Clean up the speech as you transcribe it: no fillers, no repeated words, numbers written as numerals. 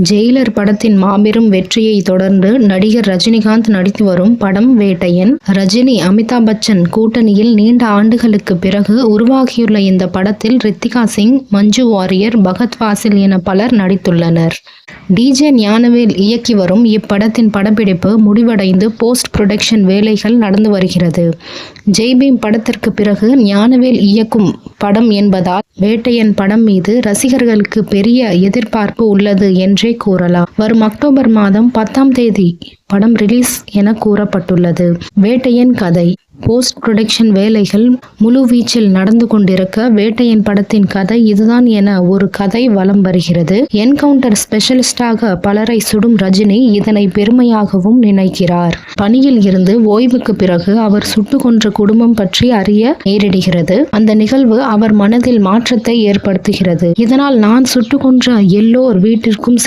Jailer படத்தின் மாபெரும் வெற்றியை தொடர்ந்து நடிகர் ரஜினிகாந்த் நடித்து வரும் படம் வேட்டையன். ரஜினி, அமிதாப் பச்சன் கூட்டணியில் நீண்ட ஆண்டுகளுக்கு பிறகு உருவாகியுள்ள இந்த படத்தில் ரித்திகா சிங், மஞ்சு வாரியர், பகத் ஃபாசில் என பலர் நடித்துள்ளனர். டிஜே ஞானவேல் இயக்கி வரும் இப்படத்தின் படப்பிடிப்பு முடிவடைந்து போஸ்ட் புரொடக்ஷன் வேலைகள் நடந்து வருகிறது. ஜெய்பீம் படத்திற்கு பிறகு ஞானவேல் இயக்கும் படம் என்பதால் வேட்டையன் படம் மீது ரசிகர்களுக்கு பெரிய எதிர்பார்ப்பு உள்ளது என்றே கூறலாம். வரும் அக்டோபர் மாதம் 10ஆம் தேதி படம் ரிலீஸ் என கூறப்பட்டுள்ளது. வேட்டையன் கதை. போஸ்ட் புரொடக்ஷன் வேலைகள் முழுவீச்சில் நடந்து கொண்டிருக்க வேட்டையன் படத்தின் கதை இதுதான் என ஒரு கதை வலம் வருகிறது. என்கவுண்டர் ஸ்பெஷலிஸ்டாக பலரை சுடும் ரஜினி இதனை பெருமையாகவும் நினைக்கிறார். பணியில் இருந்து ஓய்வுக்கு பிறகு அவர் சுட்டு கொன்ற குடும்பம் பற்றி அறிய நேரிடுகிறது. அந்த நிகழ்வு அவர் மனதில் மாற்றத்தை ஏற்படுத்துகிறது. இதனால் நான் சுட்டு கொன்ற எல்லோர் வீட்டிற்கும்